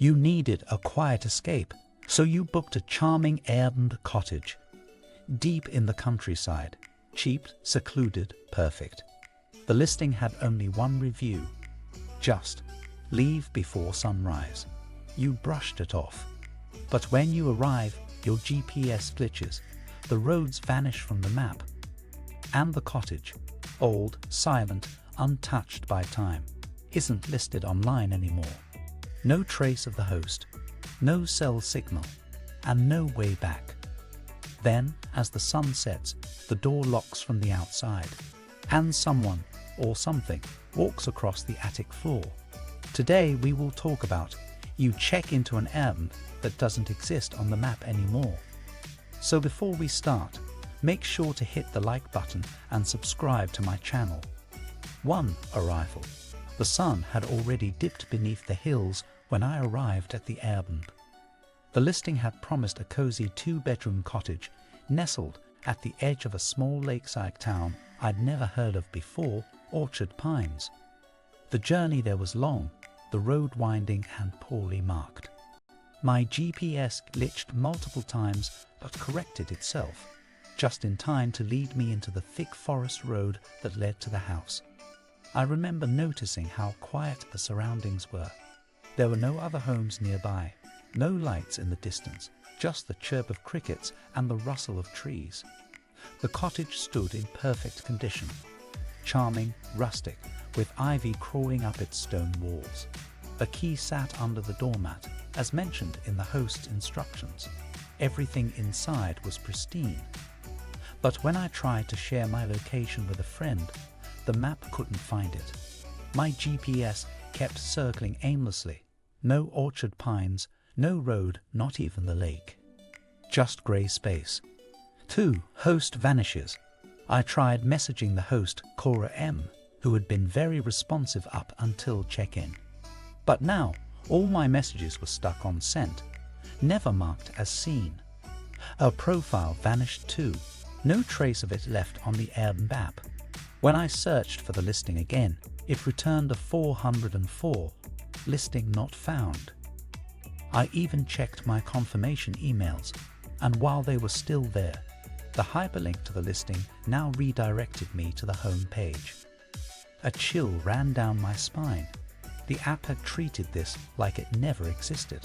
You needed a quiet escape, so you booked a charming Airbnb cottage. Deep in the countryside, cheap, secluded, perfect. The listing had only one review. Just leave before sunrise. You brushed it off. But when you arrive, your GPS glitches. The roads vanish from the map. And the cottage, old, silent, untouched by time, isn't listed online anymore. No trace of the host, no cell signal, and no way back. Then, as the sun sets, the door locks from the outside, and someone, or something, walks across the attic floor. Today we will talk about you check into an Airbnb that doesn't exist on the map anymore. So before we start, make sure to hit the like button and subscribe to my channel. 1. Arrival. The sun had already dipped beneath the hills when I arrived at the Airbnb. The listing had promised a cozy 2-bedroom cottage nestled at the edge of a small lakeside town I'd never heard of before, Orchard Pines. The journey there was long, the road winding and poorly marked. My GPS glitched multiple times but corrected itself, just in time to lead me into the thick forest road that led to the house. I remember noticing how quiet the surroundings were. There were no other homes nearby, no lights in the distance, just the chirp of crickets and the rustle of trees. The cottage stood in perfect condition, charming, rustic, with ivy crawling up its stone walls. A key sat under the doormat, as mentioned in the host's instructions. Everything inside was pristine. But when I tried to share my location with a friend, the map couldn't find it. My GPS kept circling aimlessly. No Orchard Pines, no road, not even the lake. Just grey space. 2. Host vanishes. I tried messaging the host, Cora M., who had been very responsive up until check-in. But now, all my messages were stuck on sent, never marked as seen. Her profile vanished too. No trace of it left on the Airbnb app. When I searched for the listing again, it returned a 404, listing not found. I even checked my confirmation emails, and while they were still there, the hyperlink to the listing now redirected me to the home page. A chill ran down my spine. The app had treated this like it never existed.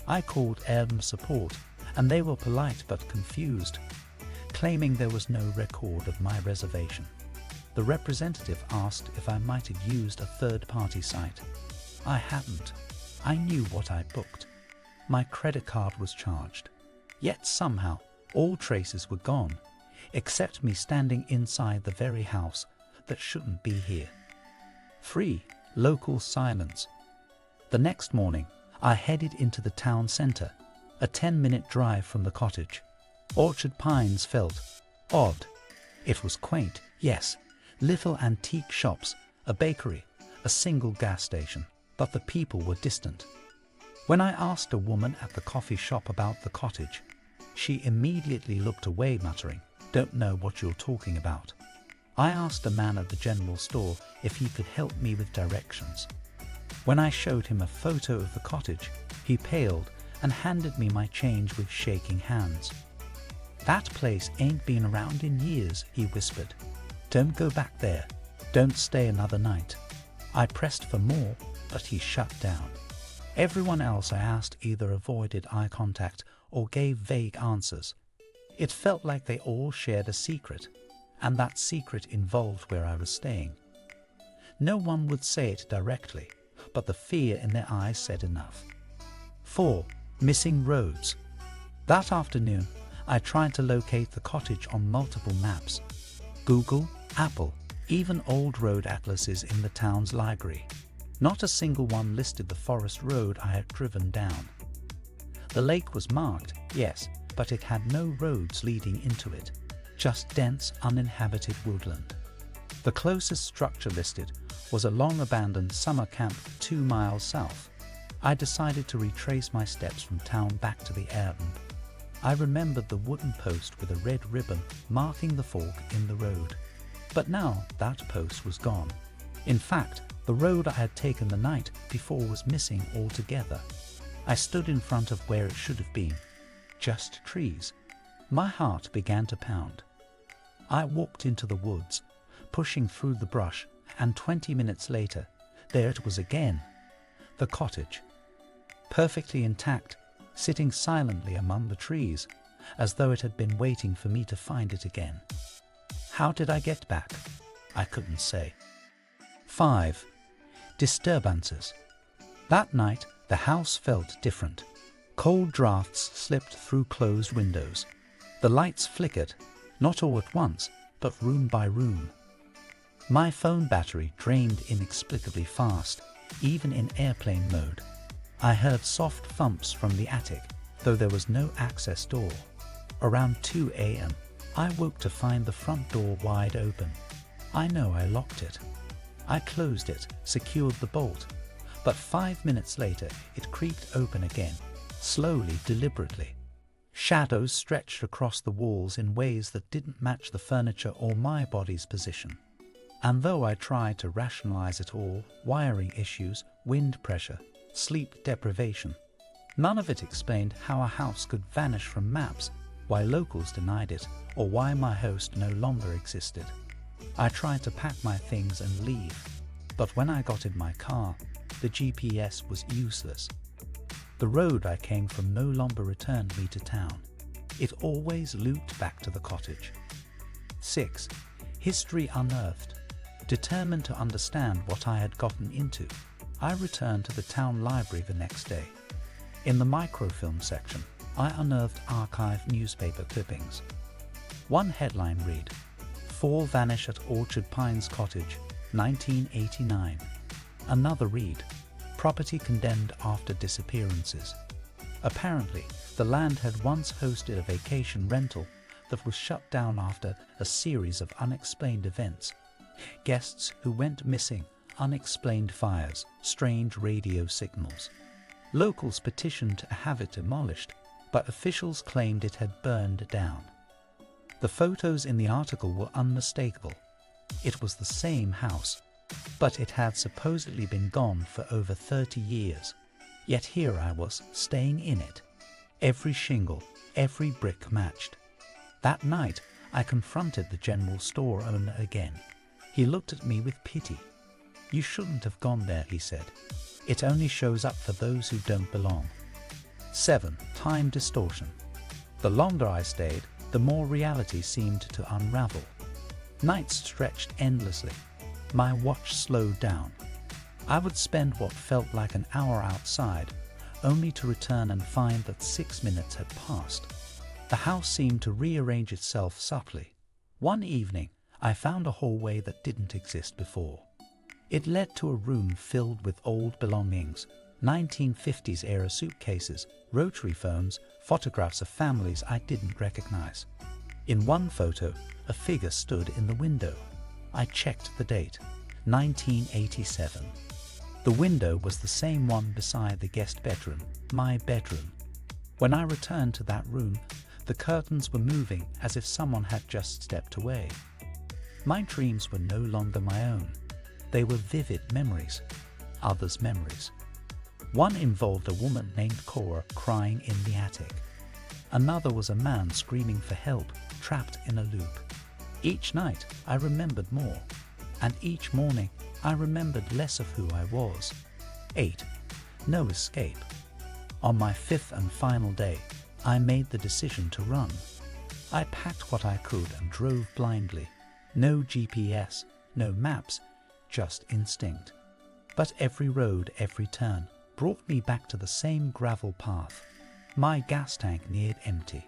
I called Airbnb support, and they were polite but confused, claiming there was no record of my reservation. The representative asked if I might have used a third-party site. I hadn't. I knew what I booked. My credit card was charged. Yet somehow, all traces were gone, except me standing inside the very house that shouldn't be here. 3. Local silence. The next morning, I headed into the town centre, a 10-minute drive from the cottage. Orchard Pines felt odd. It was quaint, yes, little antique shops, a bakery, a single gas station, but the people were distant. When I asked a woman at the coffee shop about the cottage, she immediately looked away, muttering, "Don't know what you're talking about." I asked a man at the general store if he could help me with directions. When I showed him a photo of the cottage, he paled and handed me my change with shaking hands. "That place ain't been around in years," he whispered. "Don't go back there. Don't stay another night." I pressed for more, but he shut down. Everyone else I asked either avoided eye contact or gave vague answers. It felt like they all shared a secret, and that secret involved where I was staying. No one would say it directly, but the fear in their eyes said enough. 4. Missing roads. That afternoon, I tried to locate the cottage on multiple maps. Google, Apple, even old road atlases in the town's library. Not a single one listed the forest road I had driven down. The lake was marked, yes, but it had no roads leading into it, just dense, uninhabited woodland. The closest structure listed was a long-abandoned summer camp 2 miles south. I decided to retrace my steps from town back to the Airbnb. I remembered the wooden post with a red ribbon marking the fork in the road. But now that post was gone. In fact, the road I had taken the night before was missing altogether. I stood in front of where it should have been. Just trees. My heart began to pound. I walked into the woods, pushing through the brush, and 20 minutes later, there it was again. The cottage. Perfectly intact, sitting silently among the trees, as though it had been waiting for me to find it again. How did I get back? I couldn't say. 5. Disturbances. That night, the house felt different. Cold drafts slipped through closed windows. The lights flickered, not all at once, but room by room. My phone battery drained inexplicably fast, even in airplane mode. I heard soft thumps from the attic, though there was no access door. Around 2 a.m., I woke to find the front door wide open. I know I locked it. I closed it, secured the bolt, but 5 minutes later it creaked open again, slowly, deliberately. Shadows stretched across the walls in ways that didn't match the furniture or my body's position. And though I tried to rationalize it all, wiring issues, wind pressure, sleep deprivation, none of it explained how a house could vanish from maps, why locals denied it, or why my host no longer existed. I tried to pack my things and leave, but when I got in my car, the GPS was useless. The road I came from no longer returned me to town. It always looped back to the cottage. 6. History unearthed. Determined to understand what I had gotten into, I returned to the town library the next day. In the microfilm section, I unearthed archived newspaper clippings. One headline read, "Four vanish at Orchard Pines Cottage, 1989. Another read, "Property condemned after disappearances." Apparently, the land had once hosted a vacation rental that was shut down after a series of unexplained events. Guests who went missing, unexplained fires, strange radio signals. Locals petitioned to have it demolished, but officials claimed it had burned down. The photos in the article were unmistakable. It was the same house, but it had supposedly been gone for over 30 years. Yet here I was, staying in it. Every shingle, every brick matched. That night, I confronted the general store owner again. He looked at me with pity. "You shouldn't have gone there," he said. "It only shows up for those who don't belong." 7. Time distortion. The longer I stayed, the more reality seemed to unravel. Nights stretched endlessly. My watch slowed down. I would spend what felt like an hour outside, only to return and find that 6 minutes had passed. The house seemed to rearrange itself subtly. One evening, I found a hallway that didn't exist before. It led to a room filled with old belongings, 1950s era suitcases, rotary phones, photographs of families I didn't recognize. In one photo, a figure stood in the window. I checked the date, 1987. The window was the same one beside the guest bedroom, my bedroom. When I returned to that room, the curtains were moving as if someone had just stepped away. My dreams were no longer my own. They were vivid memories, others' memories. One involved a woman named Cora crying in the attic. Another was a man screaming for help, trapped in a loop. Each night, I remembered more, and each morning, I remembered less of who I was. 8. No escape. On my 5th and final day, I made the decision to run. I packed what I could and drove blindly. No GPS, no maps, just instinct. But every road, every turn, brought me back to the same gravel path. My gas tank neared empty.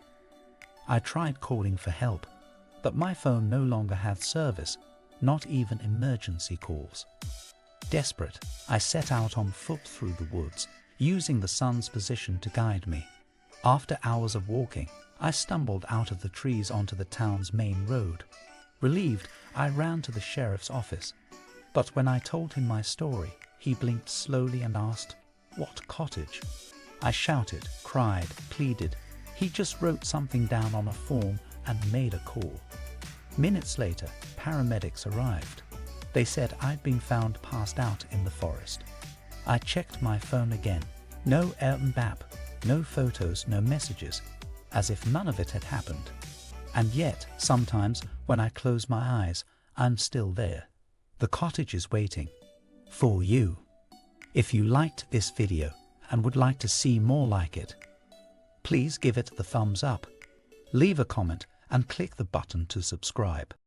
I tried calling for help, but my phone no longer had service, not even emergency calls. Desperate, I set out on foot through the woods, using the sun's position to guide me. After hours of walking, I stumbled out of the trees onto the town's main road. Relieved, I ran to the sheriff's office. But when I told him my story, he blinked slowly and asked, "What cottage?" I shouted, cried, pleaded. He just wrote something down on a form and made a call. Minutes later, paramedics arrived. They said I'd been found passed out in the forest. I checked my phone again. No Airbnb, no photos, no messages, as if none of it had happened. And yet, sometimes, when I close my eyes, I'm still there. The cottage is waiting. For you. If you liked this video and would like to see more like it, please give it the thumbs up, leave a comment and click the button to subscribe.